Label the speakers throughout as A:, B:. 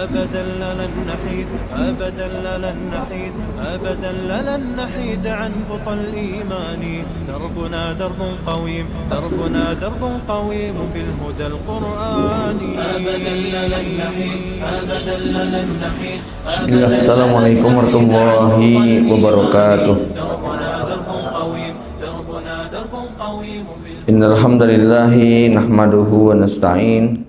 A: أبدا لن نحيد أبدا لن نحيد أبدا لن نحيد عن خطى الإيمان. دربنا درب قويم دربنا درب قويم بالهدى القرآني. أبدا لن نحيد أبدا لن نحيد.
B: Bismillah. Assalamualaikum warahmatullahi wabarakatuh.
A: دربنا درب قويم دربنا درب قويم
B: Innal hamdalillahi nahmaduhu wa nasta'in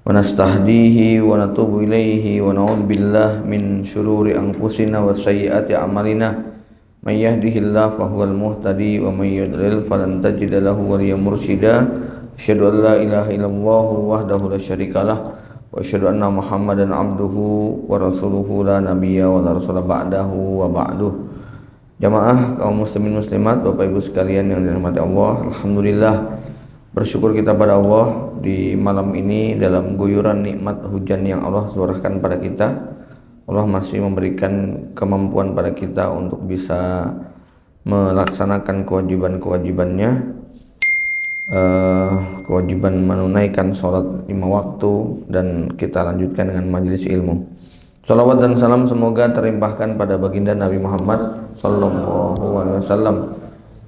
B: wa nastahdihi wa natubu ilaihi wa na'udzu billahi min syururi anfusina wa sayyiati a'malina. May yahdihillahu fahuwal muhtadi wa may yudlil falan tajida lahu waliyyan mursyida. Asyhadu an la ilaha illallah wahdahu la syarikalah wa asyhadu anna Muhammadan abduhu wa rasuluhu la nabiyya wa la rasula ba'dahu wa ba'duh. Jamaah kaum muslimin muslimat, Bapak Ibu sekalian yang dirahmati Allah, alhamdulillah bersyukur kita pada Allah di malam ini dalam guyuran nikmat hujan yang Allah curahkan pada kita. Allah masih memberikan kemampuan pada kita untuk bisa melaksanakan kewajiban-kewajibannya, kewajiban menunaikan sholat 5 waktu, dan kita lanjutkan dengan majelis ilmu. Salawat dan salam semoga terlimpahkan pada baginda Nabi Muhammad Sallallahu Alaihi Wasallam,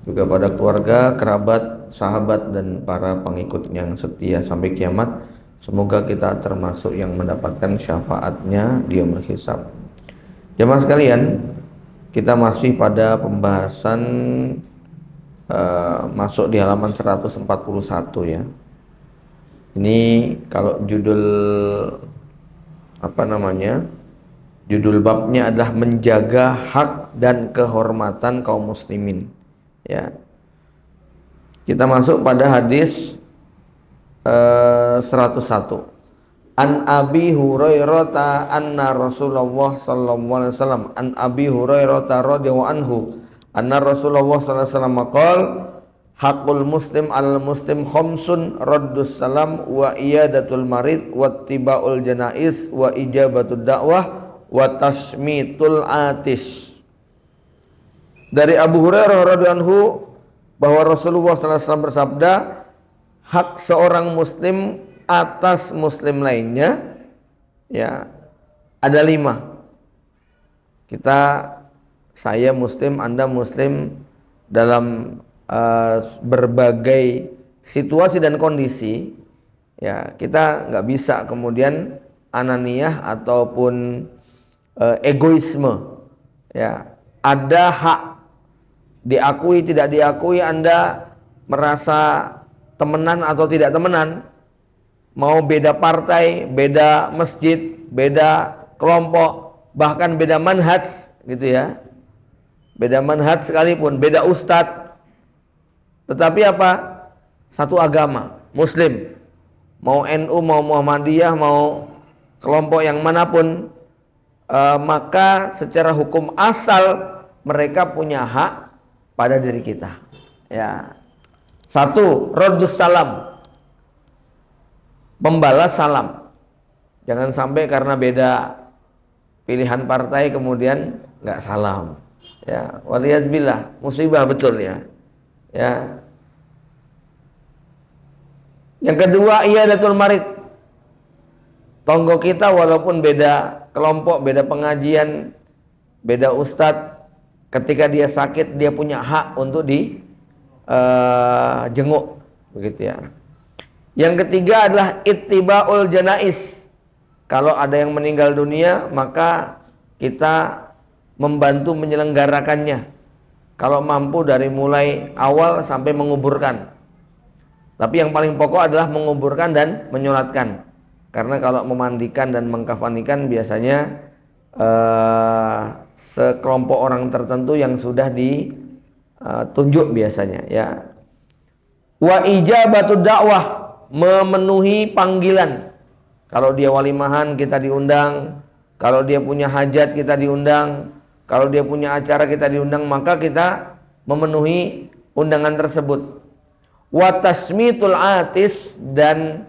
B: juga pada keluarga, kerabat, sahabat, dan para pengikut yang setia sampai kiamat. Semoga kita termasuk yang mendapatkan syafaatnya di yaumul hisab. Jamaah sekalian, kita masih pada pembahasan masuk di halaman 141 ya. Ini kalau judul judul babnya adalah menjaga hak dan kehormatan kaum muslimin. Ya. Kita masuk pada hadis 101. An Abi Hurairah anna Rasulullah sallallahu alaihi wasallam an Abi Hurairah radhiyallahu anhu anna Rasulullah sallallahu alaihi wasallam qol haqqul muslim al muslim khamsun raddus salam wa iyadatul marid wa tibaul janais wa ijabatud da'wah wa tashmitul atis. Dari Abu Hurairah radhiyallahu anhu bahwa Rasulullah sallallahu alaihi wasallam bersabda, hak seorang muslim atas muslim lainnya ya ada 5. Saya muslim, Anda muslim, dalam berbagai situasi dan kondisi ya kita nggak bisa kemudian ananiyah ataupun egoisme ya. Ada hak, diakui tidak diakui, Anda merasa temenan atau tidak temenan, mau beda partai, beda masjid, beda kelompok, bahkan beda manhaj gitu ya, beda manhaj sekalipun, beda ustadz, tetapi apa? Satu agama, muslim, mau NU, mau Muhammadiyah, mau kelompok yang manapun, maka secara hukum asal mereka punya hak pada diri kita ya. 1. Raddus salam, membalas salam. Jangan sampai karena beda pilihan partai kemudian nggak salam ya, waliyazbillah, musibah betul ya. Yang kedua, iyadatul marid, tonggo kita walaupun beda kelompok, beda pengajian, beda ustadz, ketika dia sakit dia punya hak untuk jenguk begitu ya. Yang ketiga adalah ittibaul janais. Kalau ada yang meninggal dunia maka kita membantu menyelenggarakannya, kalau mampu dari mulai awal sampai menguburkan. Tapi yang paling pokok adalah menguburkan dan menyolatkan, karena kalau memandikan dan mengkafanikan biasanya sekelompok orang tertentu yang sudah ditunjuk biasanya ya. Wa ijabatud dakwah, memenuhi panggilan. Kalau dia walimahan kita diundang, kalau dia punya hajat kita diundang, kalau dia punya acara kita diundang, maka kita memenuhi undangan tersebut. Wa tasmitul atis, dan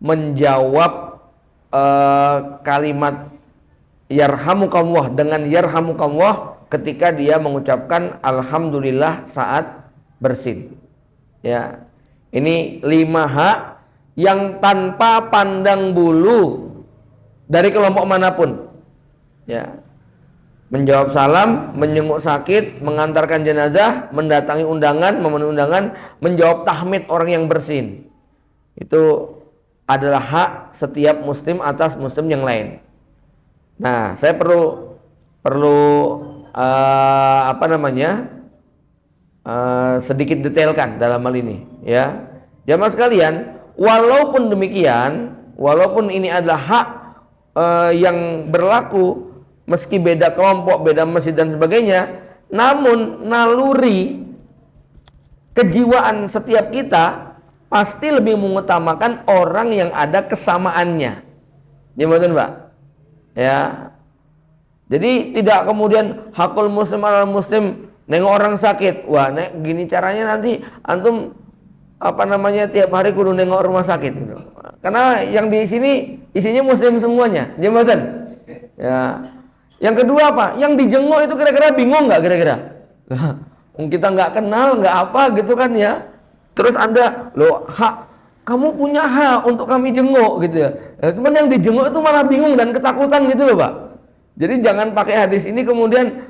B: menjawab kalimat yarhamukallah dengan yarhamukallah ketika dia mengucapkan alhamdulillah saat bersin ya. Ini 5 hak yang tanpa pandang bulu dari kelompok manapun. Ya. Menjawab salam, menjenguk sakit, mengantarkan jenazah, mendatangi undangan, memenuhi undangan, menjawab tahmid orang yang bersin. Itu adalah hak setiap muslim atas muslim yang lain. Nah, saya perlu sedikit detailkan dalam hal ini, ya. Jamaah sekalian, walaupun demikian, walaupun ini adalah hak yang berlaku, meski beda kelompok, beda masjid dan sebagainya, namun naluri kejiwaan setiap kita pasti lebih mengutamakan orang yang ada kesamaannya. Gimana, Pak? Ya. Jadi tidak kemudian hakul muslim al muslim, nengok orang sakit. Wah, gini caranya nanti antum tiap hari kudu nengok rumah sakit gitu. Karena yang di sini isinya muslim semuanya. Jembatan. Ya. Yang kedua apa? Yang dijenguk itu kira-kira bingung nggak kira-kira? Kita nggak kenal, nggak apa gitu kan ya. Terus Anda, kamu punya hak untuk kami jenguk gitu ya. Cuman yang dijenguk itu malah bingung dan ketakutan gitu loh, Pak. Jadi jangan pakai hadis ini kemudian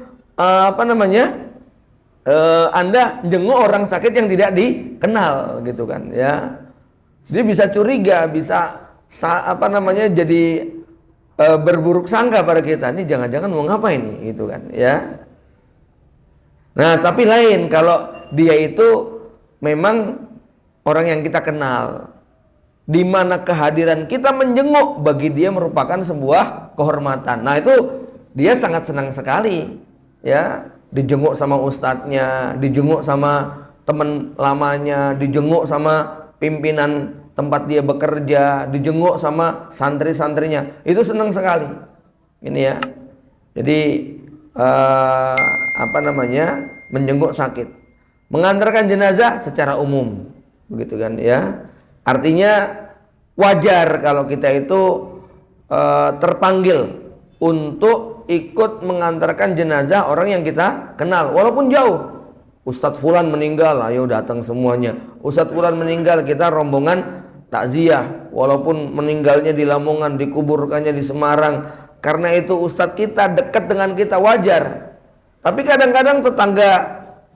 B: Anda jenguk orang sakit yang tidak dikenal gitu kan ya. Dia bisa curiga, bisa jadi berburuk sangka pada kita. Ini jangan-jangan mau ngapain nih gitu kan ya. Nah, tapi lain kalau dia itu memang orang yang kita kenal, di mana kehadiran kita menjenguk bagi dia merupakan sebuah kehormatan. Nah, itu dia sangat senang sekali ya, dijenguk sama ustadznya, dijenguk sama teman lamanya, dijenguk sama pimpinan tempat dia bekerja, dijenguk sama santri-santrinya. Itu senang sekali. Ini ya. Jadi menjenguk sakit, mengantarkan jenazah secara umum, begitu kan ya. Artinya wajar kalau kita itu terpanggil untuk ikut mengantarkan jenazah orang yang kita kenal, walaupun jauh. Ustadz Fulan meninggal, ayo datang semuanya. Ustadz Fulan meninggal, kita rombongan takziah, walaupun meninggalnya di Lamongan, dikuburkannya di Semarang. Karena itu ustadz kita dekat dengan kita, wajar. Tapi kadang-kadang tetangga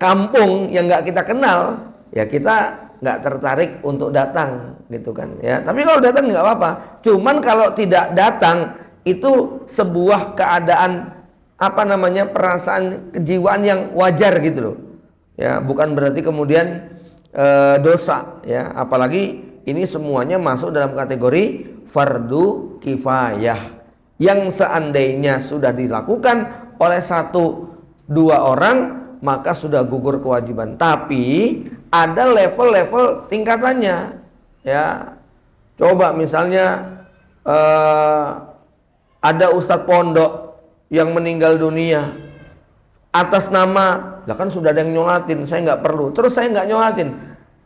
B: kampung yang nggak kita kenal, ya kita nggak tertarik untuk datang, gitu kan? Ya, tapi kalau datang nggak apa-apa. Cuman kalau tidak datang itu sebuah keadaan perasaan kejiwaan yang wajar gitu loh. Ya, bukan berarti kemudian dosa. Ya, apalagi ini semuanya masuk dalam kategori fardu kifayah, yang seandainya sudah dilakukan oleh 1-2 orang maka sudah gugur kewajiban. Tapi ada level-level tingkatannya ya. Coba misalnya ada ustadz pondok yang meninggal dunia atas nama, lah kan sudah ada yang nyolatin, saya nggak perlu, terus saya nggak nyolatin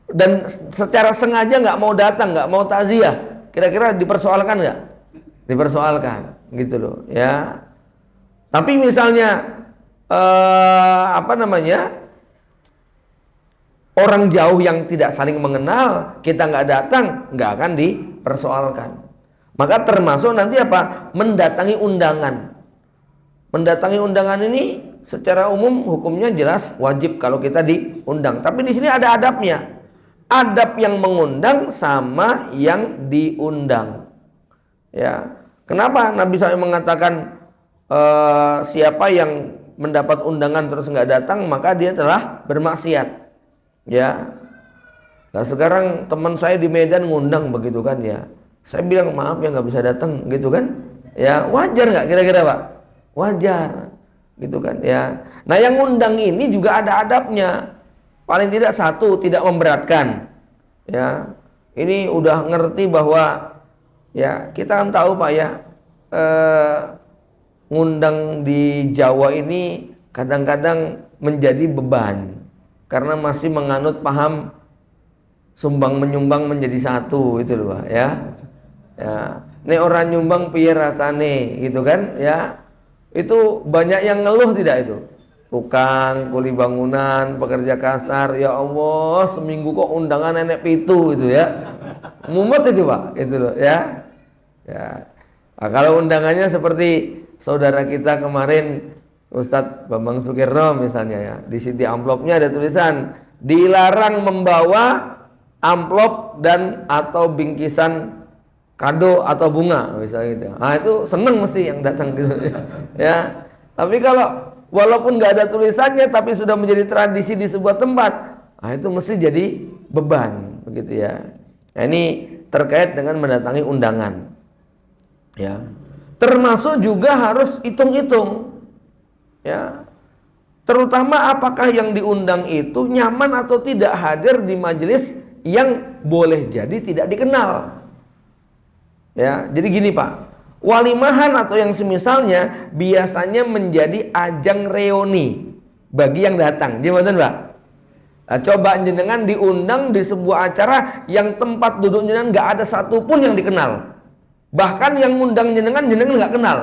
B: dan secara sengaja nggak mau datang, nggak mau takziah, kira-kira dipersoalkan nggak? Dipersoalkan gitu loh ya. Tapi misalnya orang jauh yang tidak saling mengenal, kita nggak datang, nggak akan dipersoalkan. Maka termasuk nanti mendatangi undangan. Mendatangi undangan ini secara umum hukumnya jelas wajib kalau kita diundang. Tapi di sini ada adabnya. Adab yang mengundang sama yang diundang. Ya, kenapa Nabi SAW mengatakan siapa yang mendapat undangan terus nggak datang maka dia telah bermaksiat. Ya, nah sekarang teman saya di Medan ngundang begitu kan ya. Saya bilang maaf ya nggak bisa datang gitu kan. Ya wajar nggak kira-kira Pak? Wajar, gitu kan ya. Nah yang ngundang ini juga ada adabnya. Paling tidak satu, tidak memberatkan. Ya, ini udah ngerti bahwa ya kita kan tahu Pak ya, ngundang di Jawa ini kadang-kadang menjadi beban karena masih menganut paham sumbang menyumbang menjadi satu itu loh Pak ya. Ya, nek orang nyumbang piye rasane gitu kan ya. Itu banyak yang ngeluh tidak itu? Tukang kuli bangunan, pekerja kasar, ya Allah seminggu kok undangan nenek pitu itu ya. Mumet itu Pak, itu loh ya. Ya. Nah, kalau undangannya seperti saudara kita kemarin Ustadz Bambang Sukirno misalnya ya, di sisi amplopnya ada tulisan dilarang membawa amplop dan atau bingkisan kado atau bunga misalnya gitu. Nah itu seneng mesti yang datang gitu ya. Tapi kalau walaupun nggak ada tulisannya tapi sudah menjadi tradisi di sebuah tempat, nah itu mesti jadi beban begitu ya. Nah, ini terkait dengan mendatangi undangan ya. Termasuk juga harus hitung-hitung ya. Terutama apakah yang diundang itu nyaman atau tidak hadir di majelis yang boleh jadi tidak dikenal. Ya, jadi gini Pak, walimahan atau yang semisalnya biasanya menjadi ajang reuni bagi yang datang. Gimana Pak? Nah, coba jenengan diundang di sebuah acara yang tempat duduk jenengan nggak ada satupun yang dikenal. Bahkan yang ngundang jenengan nggak kenal.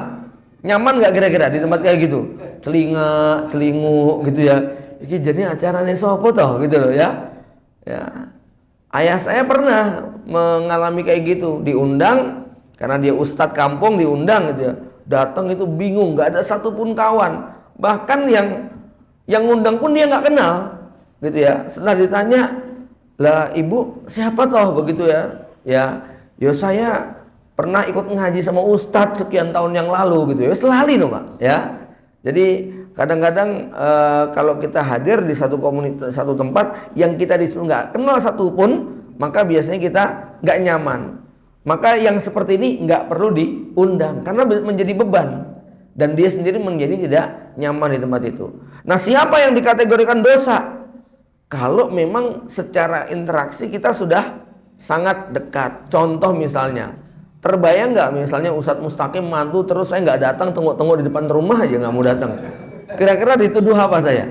B: Nyaman nggak kira-kira di tempat kayak gitu? Celinga, celingu gitu ya. Ini jadi acaranya sopo toh gitu loh ya. Ya. Ayah saya pernah mengalami kayak gitu, diundang karena dia ustadz kampung diundang gitu ya. Datang itu bingung, nggak ada satupun kawan. Bahkan yang ngundang pun dia nggak kenal gitu ya. Setelah ditanya, "Lah ibu siapa toh?" begitu ya. Ya saya pernah ikut ngaji sama ustadz sekian tahun yang lalu gitu ya. Selali loh Pak ya. Jadi kadang-kadang kalau kita hadir di satu komunitas, satu tempat yang kita disuruh nggak kenal satupun, maka biasanya kita nggak nyaman. Maka yang seperti ini nggak perlu diundang karena menjadi beban dan dia sendiri menjadi tidak nyaman di tempat itu. Nah, siapa yang dikategorikan dosa? Kalau memang secara interaksi kita sudah sangat dekat. Contoh misalnya, terbayang nggak misalnya Ustadz Mustaqim mantu terus saya nggak datang, tunggu-tunggu di depan rumah aja nggak mau datang. Kira-kira dituduh apa saya?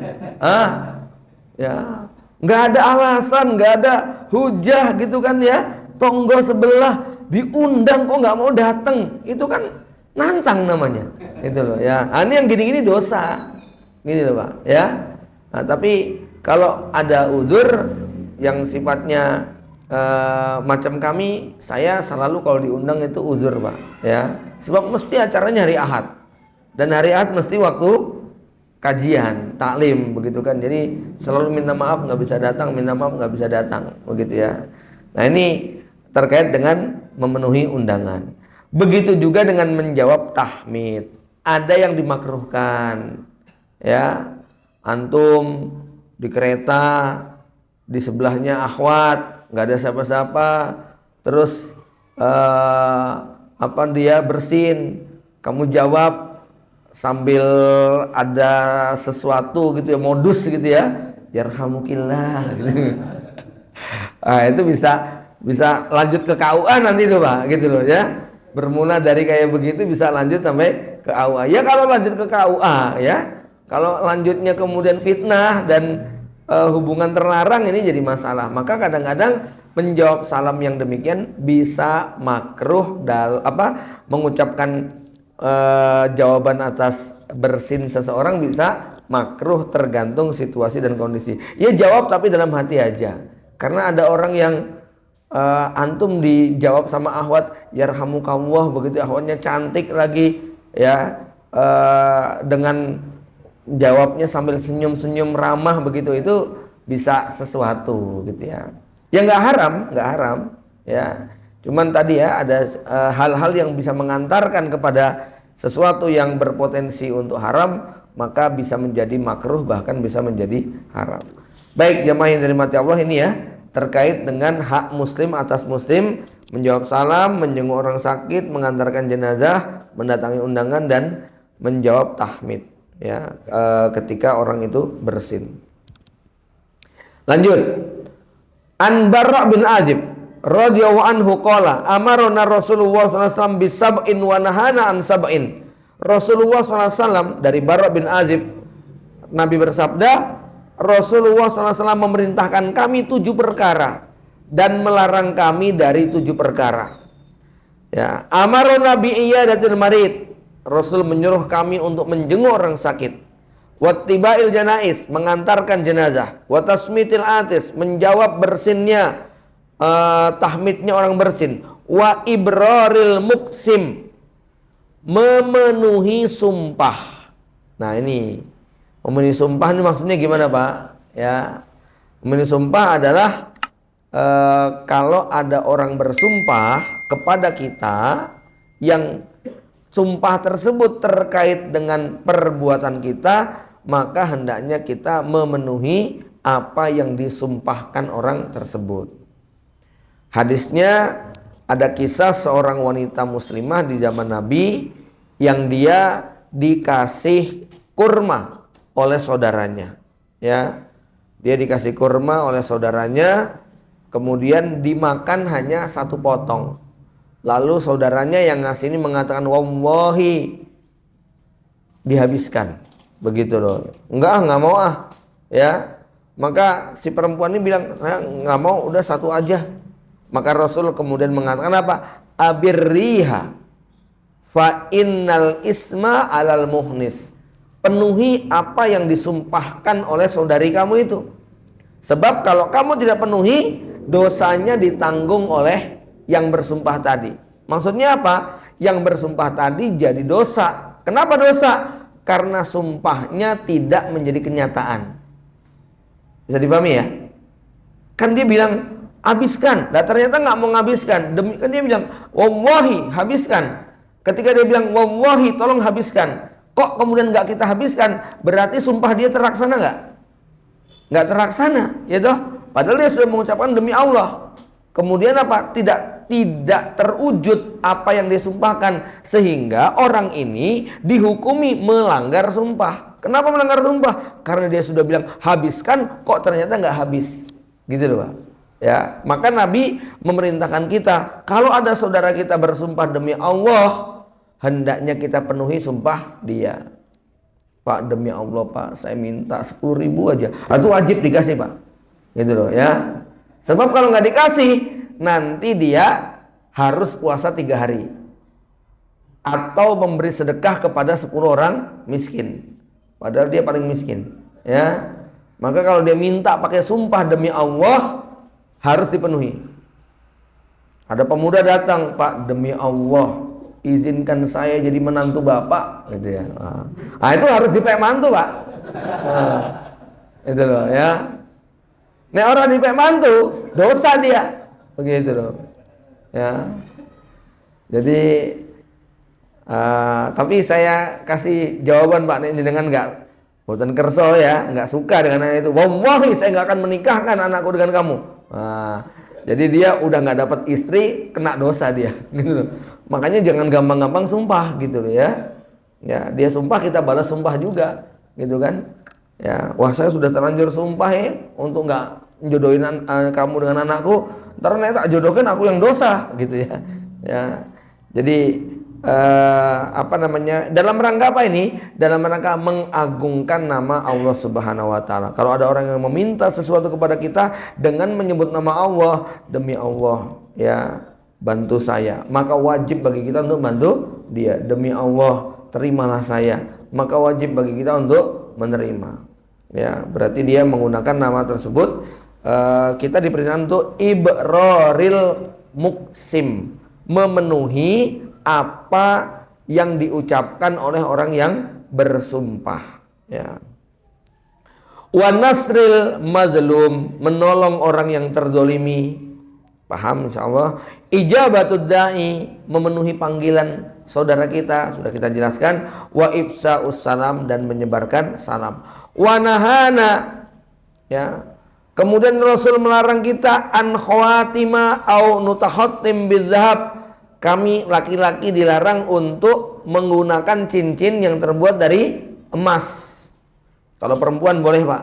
B: Ya, nggak ada alasan, nggak ada hujah gitu kan ya. Tonggo sebelah diundang kok nggak mau datang, itu kan nantang namanya, itu loh ya. Ini yang gini-gini dosa, gini loh Pak ya. Nah, tapi kalau ada udzur yang sifatnya macam kami, saya selalu kalau diundang itu uzur Pak ya. Sebab mesti acaranya hari Ahad dan hari Ahad mesti waktu kajian, taklim begitu kan. Jadi selalu minta maaf nggak bisa datang, minta maaf nggak bisa datang begitu ya. Nah ini terkait dengan memenuhi undangan. Begitu juga dengan menjawab tahmid. Ada yang dimakruhkan ya. Antum di kereta, di sebelahnya akhwat, nggak ada siapa-siapa, terus dia bersin, kamu jawab sambil ada sesuatu gitu ya, modus gitu ya, yarhamukillah gitu. Nah, itu bisa lanjut ke KUA nanti tuh Pak gitu loh ya. Bermula dari kayak begitu bisa lanjut sampai ke KUA. Ya kalau lanjut ke KUA ya. Kalau lanjutnya kemudian fitnah dan hubungan terlarang, ini jadi masalah. Maka kadang-kadang menjawab salam yang demikian bisa makruh mengucapkan jawaban atas bersin seseorang bisa makruh tergantung situasi dan kondisi. Ya jawab tapi dalam hati aja. Karena ada orang yang antum dijawab sama akhwat yarhamukallah begitu, akhwatnya cantik lagi ya, dengan jawabnya sambil senyum-senyum ramah begitu, itu bisa sesuatu gitu ya. Ya nggak haram ya. Cuman tadi ya ada hal-hal yang bisa mengantarkan kepada sesuatu yang berpotensi untuk haram, maka bisa menjadi makruh bahkan bisa menjadi haram. Baik jamaah yang dirahmati Allah, ini ya terkait dengan hak muslim atas muslim, menjawab salam, menjenguk orang sakit, mengantarkan jenazah, mendatangi undangan dan menjawab tahmid ya ketika orang itu bersin. Lanjut. An Barra bin Azib radhiyallahu anhu qala amarna Rasulullah sallallahu alaihi wasallam bisab'in wa nahana an sab'in. Rasulullah sallallahu alaihi wasallam, dari Barra bin Azib, Nabi bersabda, Rasulullah SAW memerintahkan kami 7 perkara dan melarang kami dari 7 perkara. Ya, amarona bi iyadatil marid. Rasul menyuruh kami untuk menjenguk orang sakit. Wattibail janais, mengantarkan jenazah. Watasmitil atis, menjawab bersinnya, tahmidnya orang bersin. Wa ibraril muksim, memenuhi sumpah. Nah ini memenuhi sumpah ini maksudnya gimana Pak? Ya, memenuhi sumpah adalah kalau ada orang bersumpah kepada kita yang sumpah tersebut terkait dengan perbuatan kita, maka hendaknya kita memenuhi apa yang disumpahkan orang tersebut. Hadisnya ada kisah seorang wanita muslimah di zaman Nabi yang dia dikasih kurma oleh saudaranya. Ya, dia dikasih kurma oleh saudaranya, kemudian dimakan hanya satu potong. Lalu saudaranya yang ngasih ini mengatakan, wallahi, dihabiskan. Begitu loh. Enggak mau ah. Ya, maka si perempuan ini bilang, nggak mau, udah satu aja. Maka Rasul kemudian mengatakan apa? Abirriha fa innal isma alal muhnis. Penuhi apa yang disumpahkan oleh saudari kamu itu. Sebab kalau kamu tidak penuhi, dosanya ditanggung oleh yang bersumpah tadi. Maksudnya apa? Yang bersumpah tadi jadi dosa. Kenapa dosa? Karena sumpahnya tidak menjadi kenyataan. Bisa dipahami ya? Kan dia bilang habiskan, nah ternyata nggak mau nghabiskan. Kan dia bilang wallahi habiskan. Ketika dia bilang wallahi tolong habiskan, kok kemudian nggak kita habiskan? Berarti sumpah dia terlaksana nggak? Nggak terlaksana, ya toh? Padahal dia sudah mengucapkan demi Allah. Kemudian apa? Tidak terwujud apa yang disumpahkan, sehingga orang ini dihukumi melanggar sumpah. Kenapa melanggar sumpah? Karena dia sudah bilang habiskan, kok ternyata nggak habis, gitu loh Pak. Ya, maka Nabi memerintahkan kita, kalau ada saudara kita bersumpah demi Allah, hendaknya kita penuhi sumpah dia. Pak, demi Allah Pak, saya minta 10.000 aja. Itu wajib dikasih Pak. Gitu loh ya. Sebab kalau nggak dikasih, nanti dia harus puasa 3 hari. Atau memberi sedekah kepada 10 orang miskin. Padahal dia paling miskin. Ya. Maka kalau dia minta pakai sumpah demi Allah, harus dipenuhi. Ada pemuda datang, Pak, demi Allah izinkan saya jadi menantu Bapak, gitu ya. Nah, itu harus dipek mantu, Pak. Nah, itu loh ya. Nek orang dipek mantu, dosa dia. Begitu loh. Ya. Jadi tapi saya kasih jawaban Pak, nek jenengan enggak boten kerso ya, enggak suka dengan anak itu. Wallahi saya enggak akan menikahkan anakku dengan kamu. Nah, jadi dia udah nggak dapat istri, kena dosa dia, gitu loh. Makanya jangan gampang-gampang sumpah, gitu loh ya. Ya, dia sumpah kita balas sumpah juga, gitu kan? Ya, wah saya sudah terlanjur sumpah ya untuk nggak jodohin kamu dengan anakku, ntar nanti tak jodohkan aku yang dosa, gitu ya. Ya, jadi apa namanya, dalam rangka apa ini? Dalam rangka mengagungkan nama Allah Subhanahu wa taala. Kalau ada orang yang meminta sesuatu kepada kita dengan menyebut nama Allah, demi Allah ya bantu saya, maka wajib bagi kita untuk bantu dia. Demi Allah terimalah saya, maka wajib bagi kita untuk menerima. Ya, berarti dia menggunakan nama tersebut. Kita diperintahkan untuk ibraril muksim, memenuhi apa yang diucapkan oleh orang yang bersumpah ya. Wa nasril mazlum, menolong orang yang terzolimi. Paham insyaallah. Ijabatud da'i, memenuhi panggilan saudara kita, sudah kita jelaskan. Wa ifsa'us salam, dan menyebarkan salam. Wa nahana ya. Kemudian Rasul melarang kita an khawatima au nutahattim bidzahab. Kami laki-laki dilarang untuk menggunakan cincin yang terbuat dari emas. Kalau perempuan boleh Pak.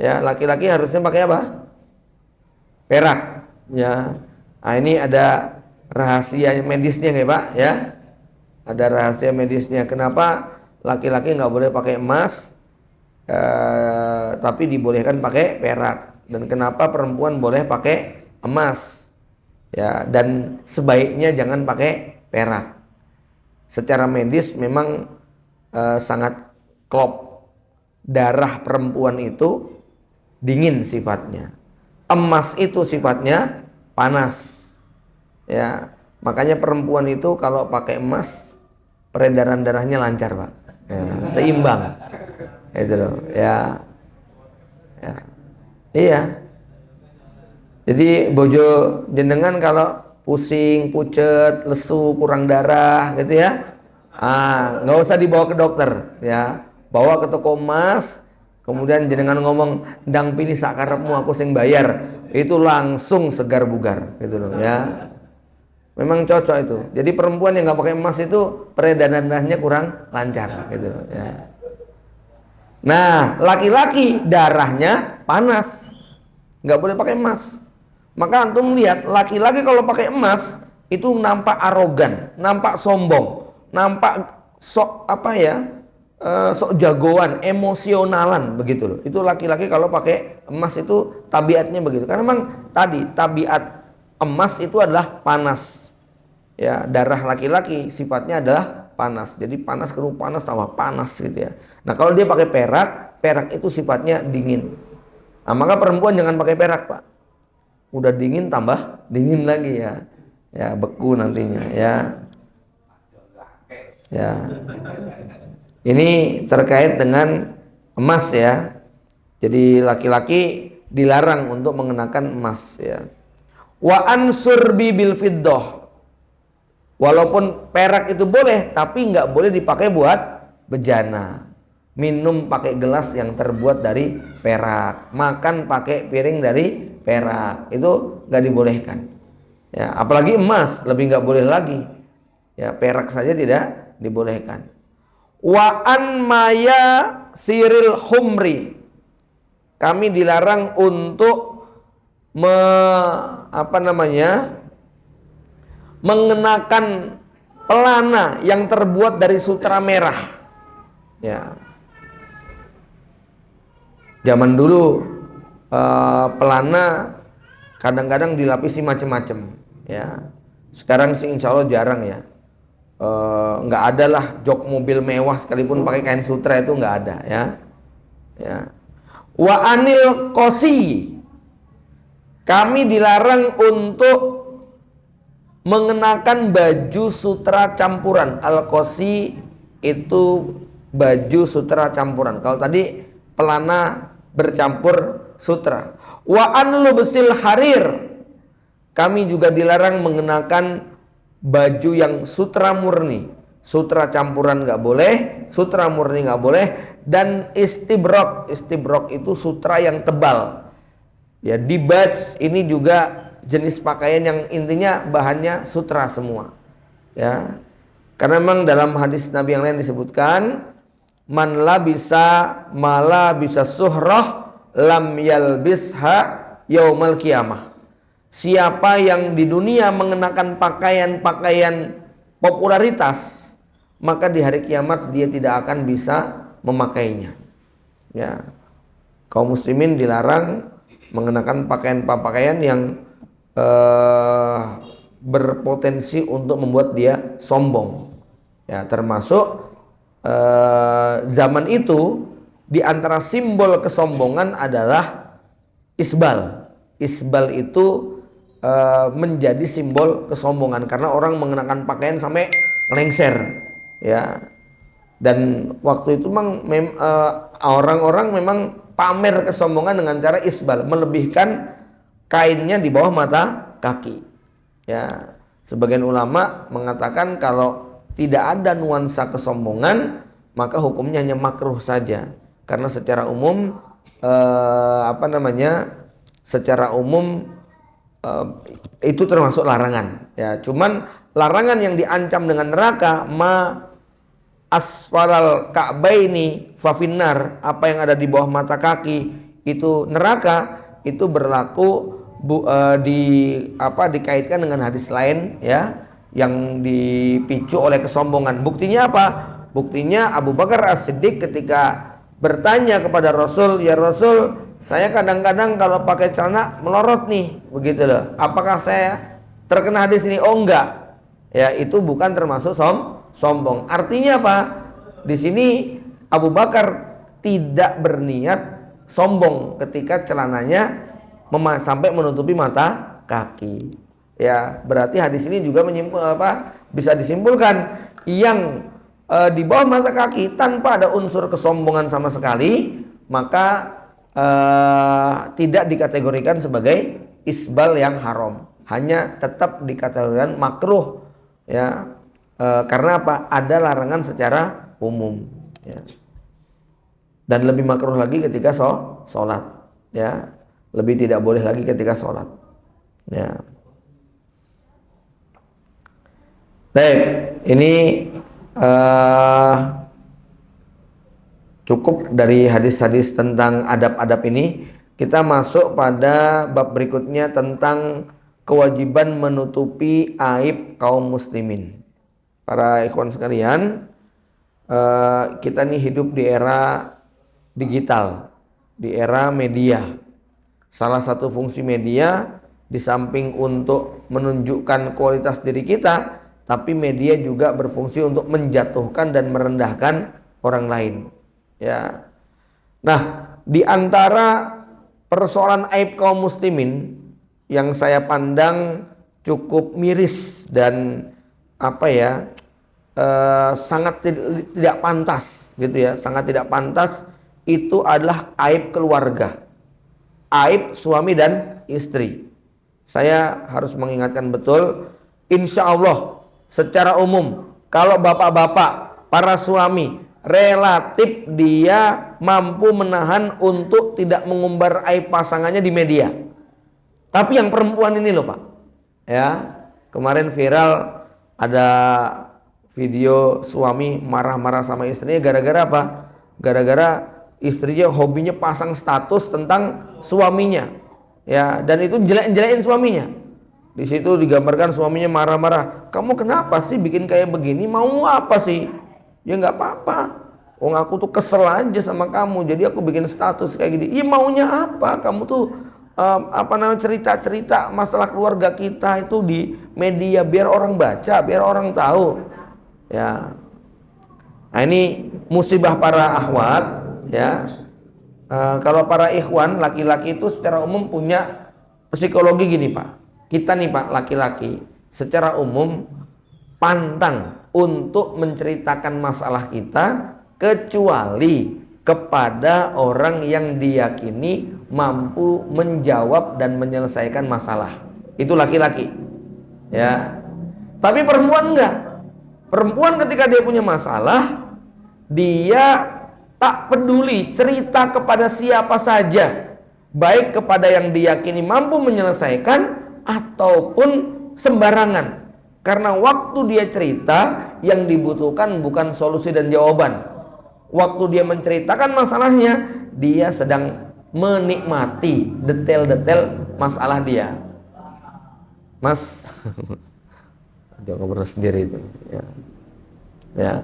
B: Ya, laki-laki harusnya pakai apa? Perak. Ya. Nah, ini ada rahasia medisnya nggak Pak? Ya. Ada rahasia medisnya. Kenapa laki-laki nggak boleh pakai emas, tapi dibolehkan pakai perak? Dan kenapa perempuan boleh pakai emas? Ya, dan sebaiknya jangan pakai perak. Secara medis memang sangat klop. Darah perempuan itu dingin sifatnya. Emas itu sifatnya panas. Ya, makanya perempuan itu kalau pakai emas peredaran darahnya lancar, Pak. Ya, seimbang. Itu loh, ya. Ya. Iya. Jadi bojo jenengan kalau pusing, pucet, lesu, kurang darah gitu ya, nggak usah dibawa ke dokter ya, bawa ke toko emas, kemudian jenengan ngomong ndang pilih sakarepmu aku sing bayar, itu langsung segar bugar gitu loh ya. Memang cocok itu. Jadi perempuan yang nggak pakai emas itu peredaran darahnya kurang lancar gitu loh ya. Nah, laki-laki darahnya panas, nggak boleh pakai emas. Maka antum lihat laki-laki kalau pakai emas itu nampak arogan, nampak sombong, nampak sok sok jagoan, emosionalan begitu loh. Itu laki-laki kalau pakai emas itu tabiatnya begitu. Karena memang tadi tabiat emas itu adalah panas. Ya, darah laki-laki sifatnya adalah panas. Jadi panas kerup panas tambah panas gitu ya. Nah, kalau dia pakai perak, perak itu sifatnya dingin. Nah, maka perempuan jangan pakai perak, Pak. Udah dingin tambah dingin lagi ya. Ya, beku nantinya ya. Ya. Ini terkait dengan emas ya. Jadi laki-laki dilarang untuk mengenakan emas ya. Wa ansur bil fiddah. Walaupun perak itu boleh, tapi nggak boleh dipakai buat bejana. Minum pakai gelas yang terbuat dari perak, makan pakai piring dari perak, itu nggak dibolehkan. Ya, apalagi emas lebih nggak boleh lagi. Ya, perak saja tidak dibolehkan. Wa an maya siril humri. Kami dilarang untuk mengenakan pelana yang terbuat dari sutra merah. Ya. Zaman dulu pelana kadang-kadang dilapisi macam-macam. Ya. Sekarang sih insya Allah jarang ya. Nggak ada lah jok mobil mewah sekalipun pakai kain sutra itu nggak ada ya. Ya. Wa anil kosi. Kami dilarang untuk mengenakan baju sutra campuran. Al-kosi itu baju sutra campuran. Kalau tadi pelana bercampur sutra. Wa an lubsil harir. Kami juga dilarang mengenakan baju yang sutra murni. Sutra campuran nggak boleh, sutra murni nggak boleh, dan istibrok. Istibrok itu sutra yang tebal. Ya, dibaj ini juga jenis pakaian yang intinya bahannya sutra semua. Ya. Karena memang dalam hadis Nabi yang lain disebutkan, man labisa mala bisa suhrah lam yalbisha yaumal qiyamah. Siapa yang di dunia mengenakan pakaian-pakaian popularitas, maka di hari kiamat dia tidak akan bisa memakainya. Ya. Kaum muslimin dilarang mengenakan pakaian-pakaian yang berpotensi untuk membuat dia sombong. Ya, termasuk zaman itu di antara simbol kesombongan adalah isbal. Isbal itu menjadi simbol kesombongan karena orang mengenakan pakaian sampai lengser, ya. Dan waktu itu orang-orang memang pamer kesombongan dengan cara isbal, melebihkan kainnya di bawah mata kaki. Ya, sebagian ulama mengatakan kalau tidak ada nuansa kesombongan, maka hukumnya hanya makruh saja. Karena secara umum secara umum itu termasuk larangan. Ya, cuman larangan yang diancam dengan neraka asfalal ka'baini fafinnar, apa yang ada di bawah mata kaki itu neraka, itu berlaku dikaitkan dengan hadis lain ya, yang dipicu oleh kesombongan. Buktinya apa? Buktinya Abu Bakar As-Siddiq ketika bertanya kepada Rasul, ya Rasul, saya kadang-kadang kalau pakai celana melorot nih, begitu loh. Apakah saya terkena hadis ini? Oh enggak. Ya, itu bukan termasuk sombong. Artinya apa? Di sini Abu Bakar tidak berniat sombong ketika celananya sampai menutupi mata kaki. Ya, berarti hadis ini juga bisa disimpulkan yang di bawah mata kaki tanpa ada unsur kesombongan sama sekali, maka tidak dikategorikan sebagai isbal yang haram, hanya tetap dikategorikan makruh, ya. Karena apa? Ada larangan secara umum, ya. Dan lebih makruh lagi ketika sholat, ya. Lebih tidak boleh lagi ketika sholat, ya. Baik, ini cukup dari hadis-hadis tentang adab-adab ini. Kita masuk pada bab berikutnya tentang kewajiban menutupi aib kaum muslimin. Para ikhwan sekalian, kita nih hidup di era digital, di era media. Salah satu fungsi media di samping untuk menunjukkan kualitas diri kita, tapi media juga berfungsi untuk menjatuhkan dan merendahkan orang lain, ya. Nah, di antara persoalan aib kaum muslimin yang saya pandang cukup miris dan sangat tidak pantas, gitu ya, sangat tidak pantas, itu adalah aib keluarga, aib suami dan istri. Saya harus mengingatkan betul, insya Allah secara umum, kalau bapak-bapak, para suami, relatif dia mampu menahan untuk tidak mengumbar aib pasangannya di media. Tapi yang perempuan ini loh Pak, ya, kemarin viral ada video suami marah-marah sama istrinya gara-gara apa? Gara-gara istrinya hobinya pasang status tentang suaminya, ya, dan itu jelek-jelekin suaminya. Di situ digambarkan suaminya marah-marah. Kamu kenapa sih bikin kayak begini? Mau apa sih? Ya nggak apa-apa. Wong aku tuh kesel aja sama kamu. Jadi aku bikin status kayak gini. Ya maunya apa? Kamu tuh cerita-cerita masalah keluarga kita itu di media biar orang baca, biar orang tahu. Ya. Nah, ini musibah para akhwat, ya. Kalau para ikhwan laki-laki itu secara umum punya psikologi gini Pak. Kita nih Pak laki-laki secara umum pantang untuk menceritakan masalah kita kecuali kepada orang yang diyakini mampu menjawab dan menyelesaikan masalah. Itu laki-laki, ya. Tapi perempuan enggak. Perempuan ketika dia punya masalah, dia tak peduli cerita kepada siapa saja, baik kepada yang diyakini mampu menyelesaikan ataupun sembarangan. Karena waktu dia cerita, yang dibutuhkan bukan solusi dan jawaban. Waktu dia menceritakan masalahnya, dia sedang menikmati detail-detail masalah dia. Mas, jangan ngobrol sendiri itu, ya. Ya.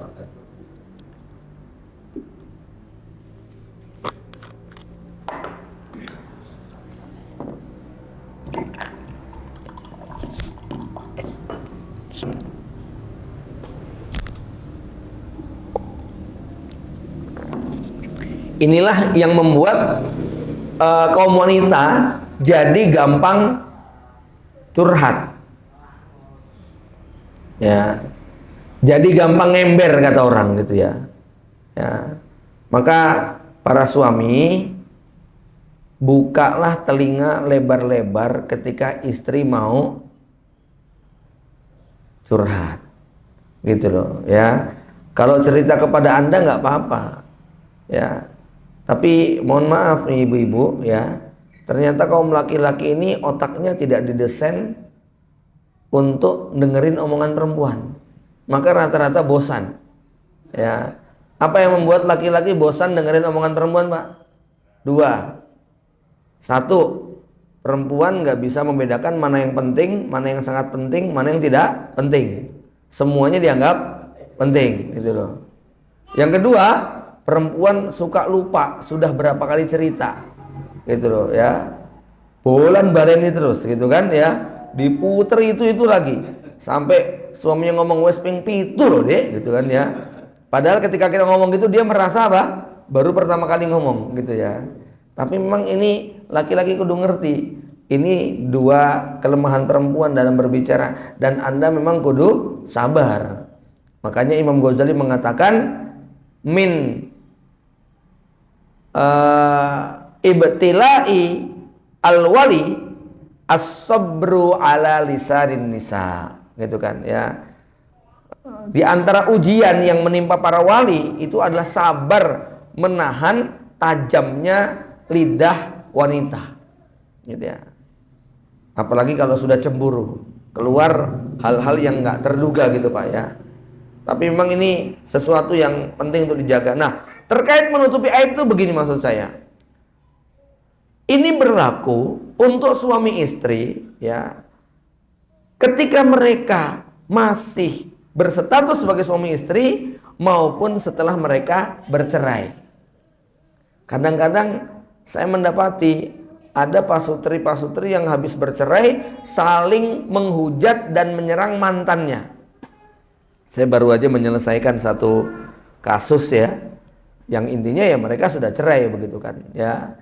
B: Inilah yang membuat kaum wanita jadi gampang curhat, ya, jadi gampang ngember kata orang gitu ya. Ya, maka para suami bukalah telinga lebar-lebar ketika istri mau curhat, gitu loh ya. Kalau cerita kepada Anda nggak apa-apa, ya. Tapi mohon maaf nih ibu-ibu ya, ternyata kaum laki-laki ini otaknya tidak didesain untuk dengerin omongan perempuan. Maka rata-rata bosan. Ya. Apa yang membuat laki-laki bosan dengerin omongan perempuan, Pak? Dua. Satu, perempuan nggak bisa membedakan mana yang penting, mana yang sangat penting, mana yang tidak penting. Semuanya dianggap penting, gitu loh. Yang kedua, perempuan suka lupa sudah berapa kali cerita, gitu loh ya. Bolan baleni terus gitu kan ya, diputer itu lagi sampai suaminya ngomong wes ping pitu loh deh, gitu kan ya. Padahal ketika kita ngomong gitu dia merasa apa? Baru pertama kali ngomong gitu ya. Tapi memang ini laki-laki kudu ngerti. Ini dua kelemahan perempuan dalam berbicara dan Anda memang kudu sabar. Makanya Imam Ghazali mengatakan min ibtilai al-wali as-sabru ala lisanin nisa, gitu kan ya. Di antara ujian yang menimpa para wali itu adalah sabar menahan tajamnya lidah wanita, gitu ya. Apalagi kalau sudah cemburu, keluar hal-hal yang nggak terduga gitu Pak ya. Tapi memang ini sesuatu yang penting untuk dijaga. Nah, terkait menutupi aib itu begini maksud saya. Ini berlaku untuk suami istri ya. Ketika mereka masih berstatus sebagai suami istri maupun setelah mereka bercerai. Kadang-kadang saya mendapati ada pasutri-pasutri yang habis bercerai saling menghujat dan menyerang mantannya. Saya baru aja menyelesaikan satu kasus ya, yang intinya ya mereka sudah cerai begitu kan ya.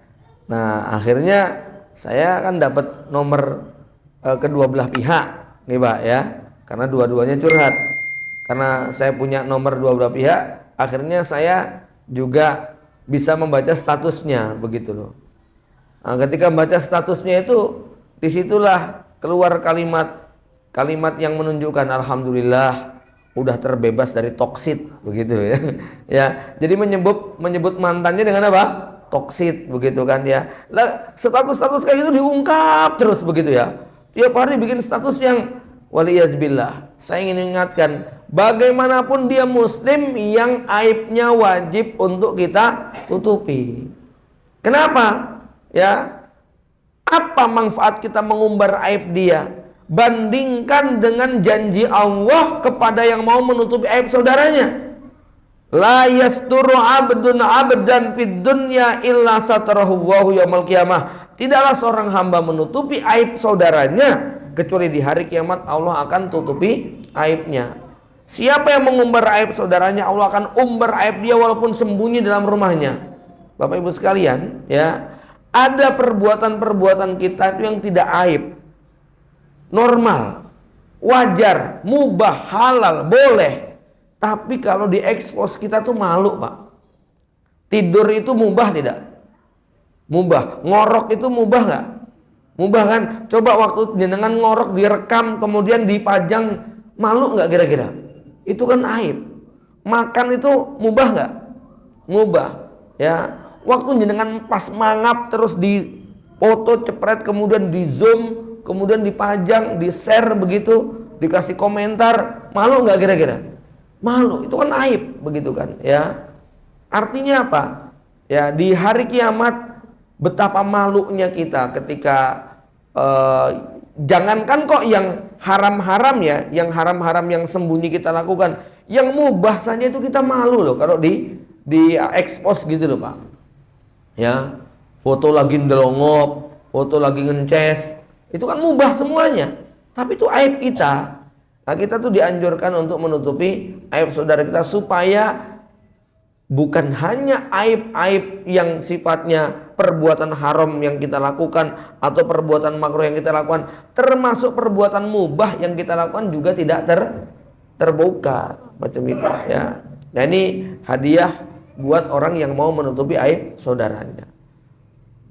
B: Nah akhirnya saya kan dapat nomor kedua belah pihak nih Pak ya, karena dua-duanya curhat. Karena saya punya nomor dua belah pihak, akhirnya saya juga bisa membaca statusnya begitu loh. Nah, ketika membaca statusnya itu, disitulah keluar kalimat yang menunjukkan alhamdulillah udah terbebas dari toksit begitu ya. Ya, jadi menyebut mantannya dengan apa? Toksit begitu kan ya. Lah status-status kayak gitu diungkap terus begitu ya. Tiap hari bikin status yang waliyazbillah. Saya ingin ingatkan, bagaimanapun dia muslim yang aibnya wajib untuk kita tutupi. Kenapa? Ya. Apa manfaat kita mengumbar aib dia? Bandingkan dengan janji Allah kepada yang mau menutupi aib saudaranya. La yasturu abdun abdan fid dunya illa satarahu Allahu yaumil qiyamah. Tidaklah seorang hamba menutupi aib saudaranya kecuali di hari kiamat Allah akan tutupi aibnya. Siapa yang mengumbar aib saudaranya, Allah akan umbar aib dia walaupun sembunyi dalam rumahnya. Bapak Ibu sekalian, ya, ada perbuatan-perbuatan kita itu yang tidak aib, normal, wajar, mubah, halal, boleh. Tapi kalau diekspos kita tuh malu Pak. Tidur itu mubah tidak? Mubah. Ngorok itu mubah nggak? Mubah kan? Coba waktu jenengan ngorok direkam kemudian dipajang, malu nggak kira-kira? Itu kan aib. Makan itu mubah nggak? Mubah. Ya. Waktu jenengan pas mangap terus di foto cepret kemudian di zoom kemudian dipajang, di share begitu, dikasih komentar, malu nggak kira-kira? Malu. Itu kan aib begitu kan? Ya. Artinya apa? Ya, di hari kiamat betapa malunya kita ketika jangankan kok yang haram-haram ya, yang haram-haram yang sembunyi kita lakukan, yang mubah saja itu kita malu loh kalau di expose gitu loh Pak. Ya, foto lagi ndelongop, foto lagi ngences, itu kan mubah semuanya. Tapi itu aib kita. Nah, kita tuh dianjurkan untuk menutupi aib saudara kita supaya bukan hanya aib-aib yang sifatnya perbuatan haram yang kita lakukan atau perbuatan makruh yang kita lakukan, termasuk perbuatan mubah yang kita lakukan juga tidak terbuka macam itu ya. Nah, ini hadiah buat orang yang mau menutupi aib saudaranya.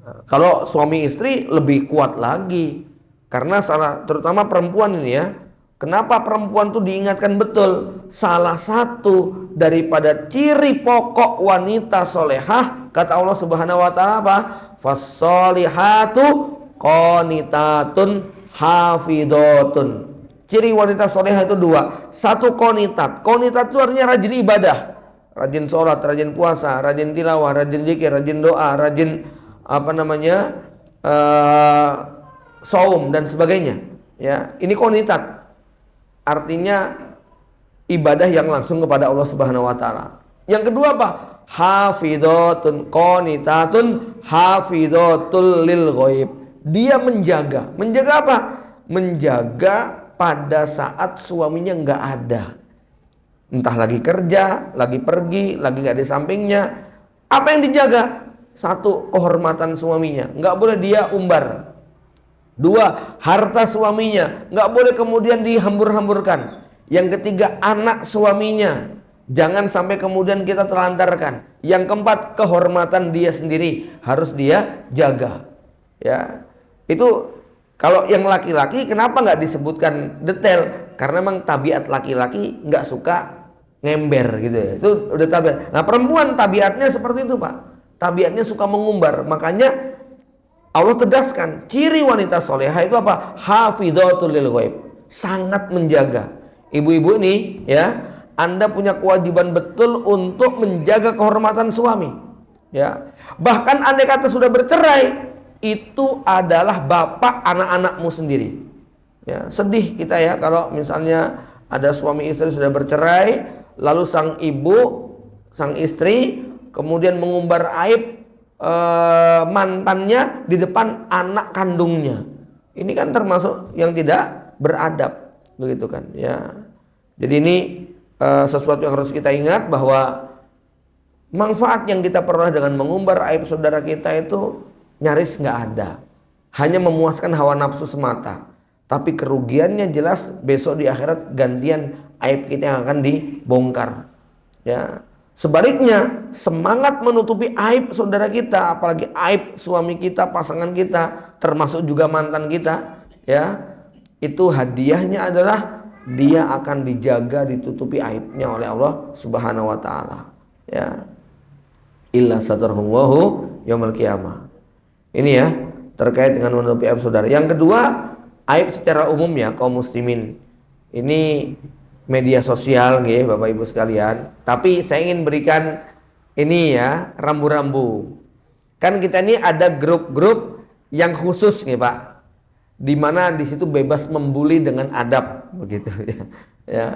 B: Nah, kalau suami istri lebih kuat lagi, karena terutama perempuan ini ya. Kenapa perempuan itu diingatkan betul? Salah satu daripada ciri pokok wanita solehah, kata Allah Subhanahu wa ta'ala apa? Fassolihatu qanitatun hafidotun. Ciri wanita solehah itu dua. Satu qanitat. Qanitat itu artinya rajin ibadah, rajin sholat, rajin puasa, rajin tilawah, rajin zikir, rajin doa, rajin saum dan sebagainya. Ya, ini qanitat. Artinya ibadah yang langsung kepada Allah Subhanahu wa ta'ala. Yang kedua apa? Hafidhatun qanitatun hafidhatul lil ghaib. Dia menjaga. Menjaga apa? Menjaga pada saat suaminya nggak ada. Entah lagi kerja, lagi pergi, lagi nggak di sampingnya. Apa yang dijaga? Satu, kehormatan suaminya. Nggak boleh dia umbar. Dua, harta suaminya nggak boleh kemudian dihambur-hamburkan. Yang ketiga, anak suaminya. Jangan sampai kemudian kita telantarkan. Yang keempat, kehormatan dia sendiri harus dia jaga. Ya, itu kalau yang laki-laki kenapa nggak disebutkan detail? Karena memang tabiat laki-laki nggak suka ngember gitu ya. Itu udah tabiat. Nah, perempuan tabiatnya seperti itu, Pak. Tabiatnya suka mengumbar. Makanya Allah tegaskan ciri wanita soleha itu apa? Hafidhatul lil ghaib. Sangat menjaga. Ibu-ibu ini ya, Anda punya kewajiban betul untuk menjaga kehormatan suami. Ya. Bahkan andai kata sudah bercerai, itu adalah bapak anak-anakmu sendiri. Ya, sedih kita ya kalau misalnya ada suami istri sudah bercerai, lalu sang ibu, sang istri kemudian mengumbar aib mantannya di depan anak kandungnya. Ini kan termasuk yang tidak beradab, begitu kan? Ya. Jadi ini sesuatu yang harus kita ingat, bahwa manfaat yang kita peroleh dengan mengumbar aib saudara kita itu nyaris nggak ada. Hanya memuaskan hawa nafsu semata. Tapi kerugiannya jelas besok di akhirat gantian aib kita yang akan dibongkar. Ya. Sebaliknya, semangat menutupi aib saudara kita, apalagi aib suami kita, pasangan kita, termasuk juga mantan kita, ya, itu hadiahnya adalah dia akan dijaga, ditutupi aibnya oleh Allah Subhanahu wa taala. Ya. Illa satarhullahu yaumil qiyamah. Ini ya, terkait dengan menutupi aib saudara. Yang kedua, aib secara umum ya kaum muslimin. Ini media sosial nggih Bapak Ibu sekalian. Tapi saya ingin berikan ini ya, rambu-rambu. Kan kita ini ada grup-grup yang khusus nih Pak, di mana di situ bebas membuli dengan adab, begitu ya. Ya.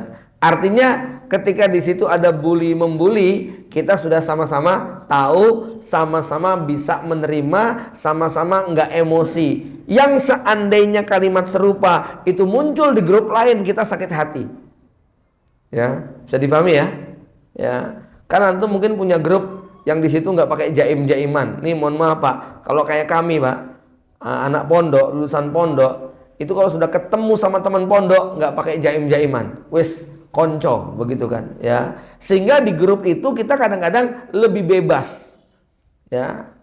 B: Artinya ketika di situ ada bully membuli, kita sudah sama-sama tahu, sama-sama bisa menerima, sama-sama nggak emosi. Yang seandainya kalimat serupa itu muncul di grup lain, kita sakit hati. Ya, bisa dipahami ya? Ya, karena antum mungkin punya grup yang di situ nggak pakai jaim-jaiman. Nih mohon maaf Pak, kalau kayak kami Pak, anak pondok, lulusan pondok, itu kalau sudah ketemu sama teman pondok nggak pakai jaim-jaiman, wis konco begitu kan? Ya, sehingga di grup itu kita kadang-kadang lebih bebas, ya,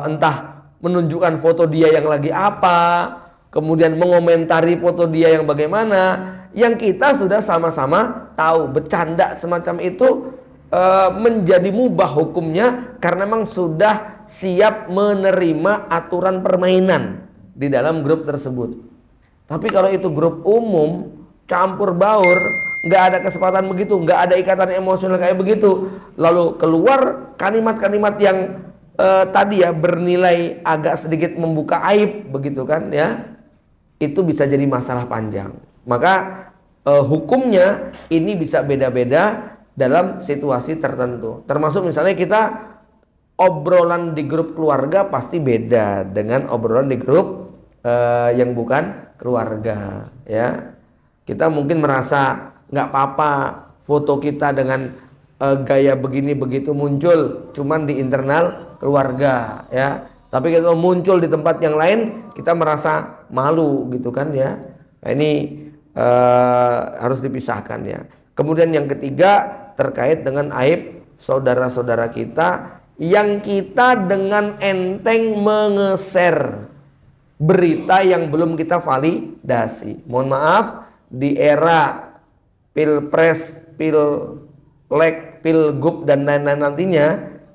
B: entah menunjukkan foto dia yang lagi apa, kemudian mengomentari foto dia yang bagaimana. Yang kita sudah sama-sama tahu, bercanda semacam itu menjadi mubah hukumnya karena memang sudah siap menerima aturan permainan di dalam grup tersebut. Tapi kalau itu grup umum, campur baur, nggak ada kesempatan begitu, nggak ada ikatan emosional kayak begitu, lalu keluar kalimat-kalimat yang tadi ya bernilai agak sedikit membuka aib, begitu kan ya, itu bisa jadi masalah panjang. Maka hukumnya ini bisa beda-beda dalam situasi tertentu. Termasuk misalnya kita obrolan di grup keluarga pasti beda dengan obrolan di grup yang bukan keluarga. Ya, kita mungkin merasa nggak apa-apa foto kita dengan gaya begini begitu muncul cuman di internal keluarga, ya. Tapi kalau muncul di tempat yang lain kita merasa malu, gitu kan ya. Nah, ini harus dipisahkan ya. Kemudian yang ketiga terkait dengan aib saudara-saudara kita yang kita dengan enteng mengeser berita yang belum kita validasi. Mohon maaf, di era pilpres, pileg, pilgub dan lain-lain nantinya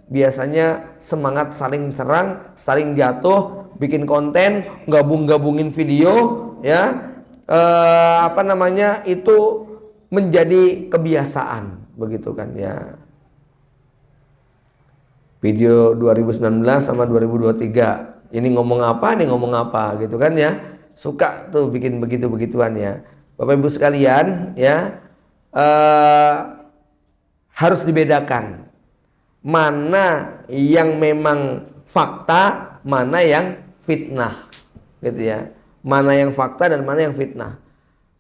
B: biasanya semangat saling serang, saling jatuh, bikin konten, gabung-gabungin video, ya. Itu menjadi kebiasaan, begitu kan ya. Video 2019 sama 2023, ini ngomong apa, ini ngomong apa, gitu kan ya. Suka tuh bikin begitu-begituan ya. Bapak Ibu sekalian ya, harus dibedakan mana yang memang fakta, mana yang fitnah, gitu ya. Mana yang fakta dan mana yang fitnah.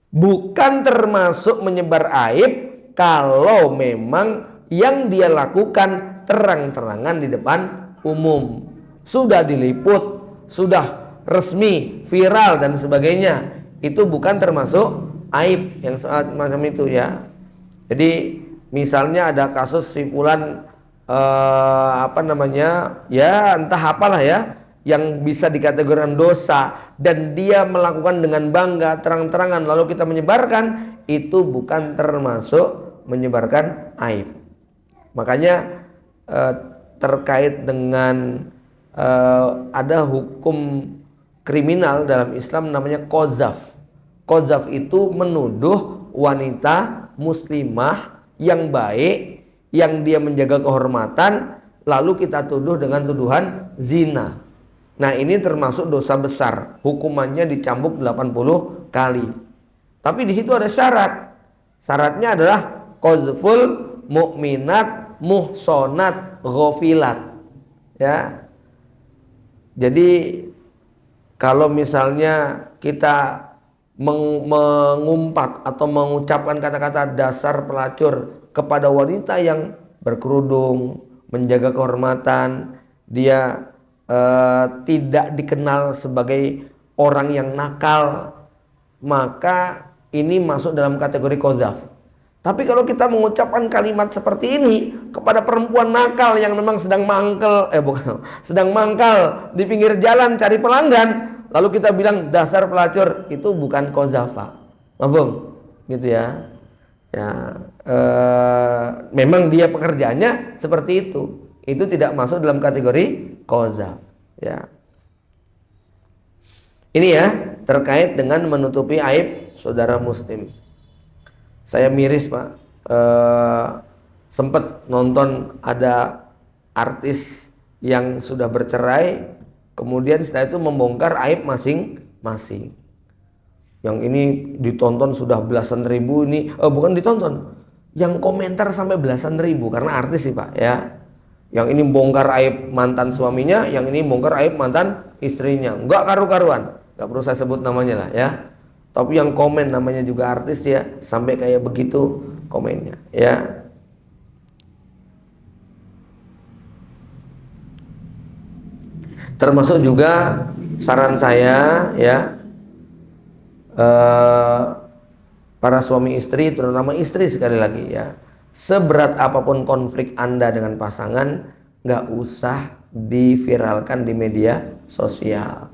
B: Bukan termasuk menyebar aib kalau memang yang dia lakukan terang-terangan di depan umum, sudah diliput, sudah resmi, viral dan sebagainya. Itu bukan termasuk aib yang macam itu ya. Jadi misalnya ada kasus si fulan ya entah apalah ya yang bisa dikategorikan dosa dan dia melakukan dengan bangga terang-terangan lalu kita menyebarkan, itu bukan termasuk menyebarkan aib. Makanya terkait dengan ada hukum kriminal dalam Islam namanya qadzaf. Qadzaf itu menuduh wanita muslimah yang baik, yang dia menjaga kehormatan, lalu kita tuduh dengan tuduhan zina. Nah, ini termasuk dosa besar. Hukumannya dicambuk 80 kali. Tapi di situ ada syarat. Syaratnya adalah qadzful mu'minat muhsonat ghafilat. Ya. Jadi kalau misalnya kita mengumpat atau mengucapkan kata-kata dasar pelacur kepada wanita yang berkerudung, menjaga kehormatan, dia tidak dikenal sebagai orang yang nakal, maka ini masuk dalam kategori qadzaf. Tapi kalau kita mengucapkan kalimat seperti ini kepada perempuan nakal yang memang sedang mangkal di pinggir jalan cari pelanggan, lalu kita bilang dasar pelacur, itu bukan qadzaf, Pak. Mabum, gitu ya. Memang dia pekerjaannya seperti itu. Itu tidak masuk dalam kategori qadzaf, ya. Ini ya terkait dengan menutupi aib saudara muslim. Saya miris, Pak. Sempat nonton ada artis yang sudah bercerai, kemudian setelah itu membongkar aib masing-masing. Yang ini ditonton sudah belasan ribu, ini bukan ditonton, yang komentar sampai belasan ribu karena artis sih, Pak, ya. Yang ini bongkar aib mantan suaminya, yang ini bongkar aib mantan istrinya. Enggak karu-karuan, enggak perlu saya sebut namanya lah ya. Tapi yang komen namanya juga artis ya, sampai kayak begitu komennya ya. Termasuk juga saran saya ya, para suami istri, terutama istri sekali lagi ya, seberat apapun konflik Anda dengan pasangan, nggak usah diviralkan di media sosial.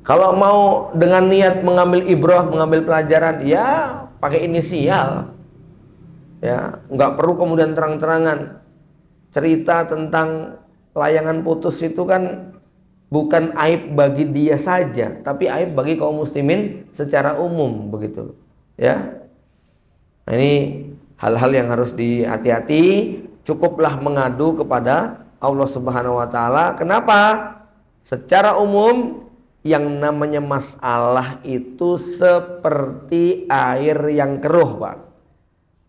B: Kalau mau dengan niat mengambil ibrah, mengambil pelajaran, ya pakai inisial. Ya, nggak perlu kemudian terang-terangan. Cerita tentang layangan putus itu kan bukan aib bagi dia saja, tapi aib bagi kaum muslimin secara umum, begitu. Ya. Nah, ini hal-hal yang harus dihati-hati. Cukuplah mengadu kepada Allah Subhanahu wa taala. Kenapa? Secara umum yang namanya masalah itu seperti air yang keruh, Pak.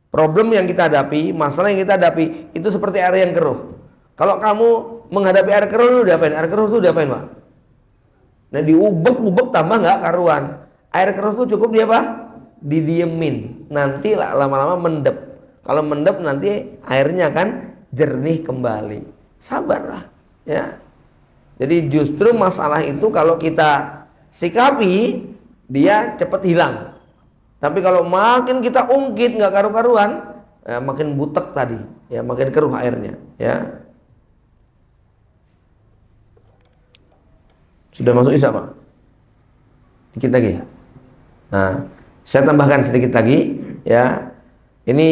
B: Problem yang kita hadapi, masalah yang kita hadapi itu seperti air yang keruh. Kalau kamu menghadapi air keruh, lu diapain? Air keruh itu diapain, Pak? Nah, diubek-ubek tambah nggak karuan. Air keruh itu cukup dia apa? Didiemin. Nanti lama-lama mendep. Kalau mendep nanti airnya akan jernih kembali. Sabarlah, ya. Jadi justru masalah itu kalau kita sikapi, dia cepat hilang. Tapi kalau makin kita ungkit nggak karu-karuan, ya makin butek tadi, ya makin keruh airnya, ya. Sudah masuk isya, Pak? Dikit lagi. Nah, saya tambahkan sedikit lagi, ya. Ini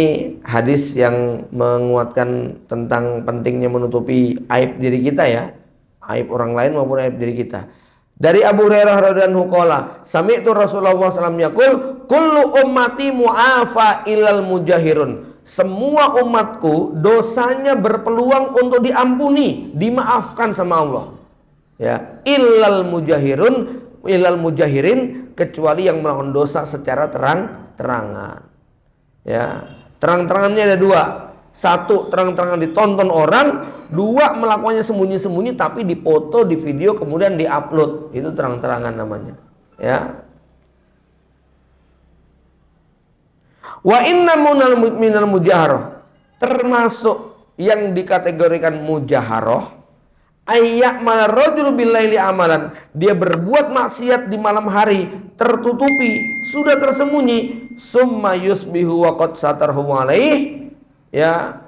B: hadis yang menguatkan tentang pentingnya menutupi aib diri kita, ya. Aib orang lain maupun aib diri kita. Dari Abu Hurairah radhiyallahu anhu qala, sami'tu Rasulullah sallallahu alaihi wasallam yaqul, kullu ummati mu'afa ilal mujahirun. Semua umatku dosanya berpeluang untuk diampuni, dimaafkan sama Allah. Ya, ilal mujahirin, kecuali yang melakukan dosa secara terang-terangan. Ya, terang-terangannya ada dua. Satu, terang-terangan ditonton orang. Dua, melakukannya sembunyi-sembunyi tapi dipoto, di video, kemudian diupload. Itu terang-terangan namanya. Ya. Wa inna minal mujaharah, termasuk yang dikategorikan mujaharah Ayya'mal rajul billaili amalan, dia berbuat maksiat di malam hari, tertutupi, sudah tersembunyi, summa yusbihu wa qad satarhu alaih, ya,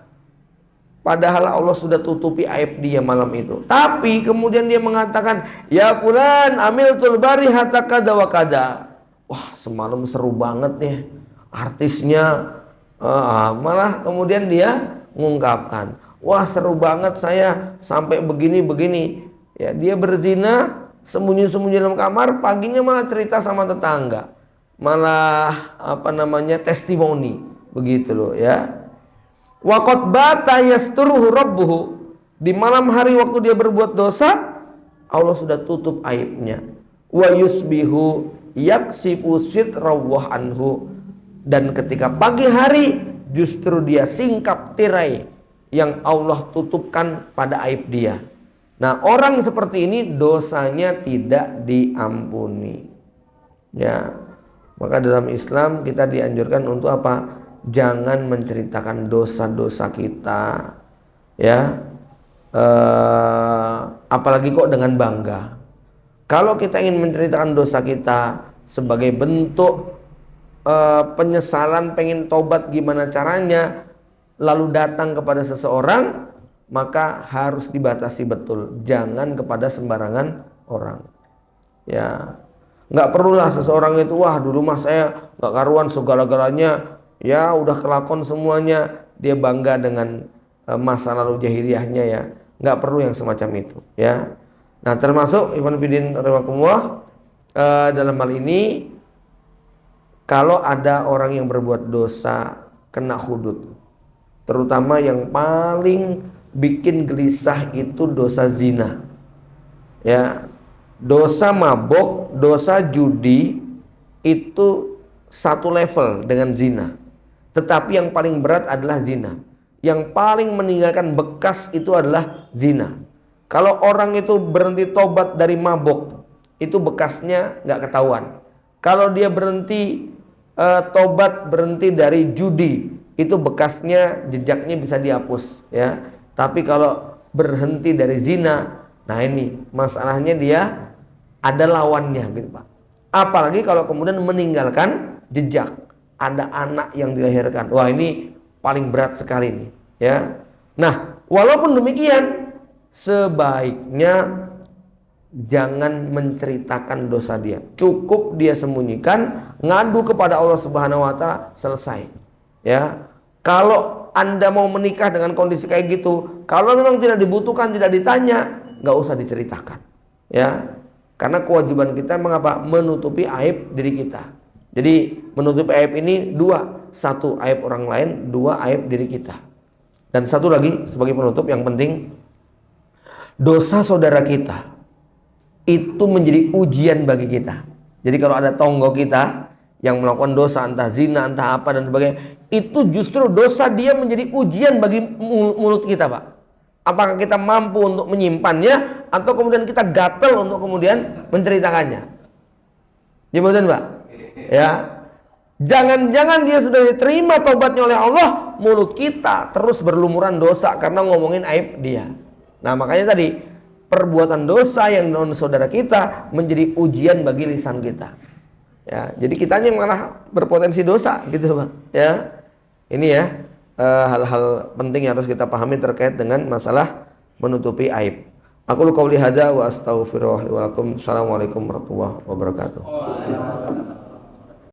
B: padahal Allah sudah tutupi aib dia malam itu. Tapi kemudian dia mengatakan, ya fulan amiltul barihata kada wa kada. Wah, semalam seru banget nih artisnya. Malah kemudian dia mengungkapkan, wah seru banget saya sampai begini-begini. Ya, dia berzina sembunyi-sembunyi dalam kamar, paginya malah cerita sama tetangga. Malah testimoni begitu loh ya. Wa qad bata yasturuhu rabbuhu, di malam hari waktu dia berbuat dosa, Allah sudah tutup aibnya. Wa yusbihu yaksifu sitrahu anhu, dan ketika pagi hari justru dia singkap tirai yang Allah tutupkan pada aib dia. Nah, orang seperti ini dosanya tidak diampuni. Ya, maka dalam Islam kita dianjurkan untuk apa? Jangan menceritakan dosa-dosa kita, ya. Apalagi kok dengan bangga. Kalau kita ingin menceritakan dosa kita sebagai bentuk penyesalan, pengen tobat gimana caranya, lalu datang kepada seseorang, maka harus dibatasi betul, jangan kepada sembarangan orang. Ya, nggak perlulah seseorang itu, wah dulu mas saya nggak karuan segala-galanya, ya udah kelakon semuanya, dia bangga dengan masa lalu jahiliyahnya, ya nggak perlu yang semacam itu, ya. Nah, termasuk Ikhwan Fillah rahimakumullah, dalam hal ini kalau ada orang yang berbuat dosa kena hudud, terutama yang paling bikin gelisah itu dosa zina, ya, dosa mabok, dosa judi itu satu level dengan zina, tetapi yang paling berat adalah zina. Yang paling meninggalkan bekas itu adalah zina. Kalau orang itu berhenti tobat dari mabok, itu bekasnya nggak ketahuan. Kalau dia berhenti tobat, berhenti dari judi, itu bekasnya, jejaknya bisa dihapus, ya. Tapi kalau berhenti dari zina, nah ini masalahnya, dia ada lawannya gitu Pak. Apalagi kalau kemudian meninggalkan jejak, ada anak yang dilahirkan, wah ini paling berat sekali nih, ya. Nah, walaupun demikian, sebaiknya jangan menceritakan dosa dia. Cukup dia sembunyikan, ngadu kepada Allah Subhanahu wa taala, selesai. Ya. Kalau Anda mau menikah dengan kondisi kayak gitu, kalau memang tidak dibutuhkan, tidak ditanya, nggak usah diceritakan. Ya. Karena kewajiban kita mengapa? Menutupi aib diri kita. Jadi menutupi aib ini dua, satu aib orang lain, dua aib diri kita. Dan satu lagi sebagai penutup yang penting, dosa saudara kita itu menjadi ujian bagi kita. Jadi kalau ada tonggo kita yang melakukan dosa, entah zina, entah apa dan sebagainya, itu justru dosa dia menjadi ujian bagi mulut kita Pak. Apakah kita mampu untuk menyimpannya, atau kemudian kita gatel untuk kemudian menceritakannya. Ya betul Pak? Ya. Jangan-jangan dia sudah diterima tobatnya oleh Allah, mulut kita terus berlumuran dosa karena ngomongin aib dia. Nah makanya tadi, perbuatan dosa yang non saudara kita menjadi ujian bagi lisan kita. Ya, jadi kitanya malah berpotensi dosa gitu Pak. Ya, ini ya hal-hal penting yang harus kita pahami terkait dengan masalah menutupi aib. Aku qouli hadza wa astaghfirullah wa lakum. Assalamualaikum warahmatullahi wabarakatuh.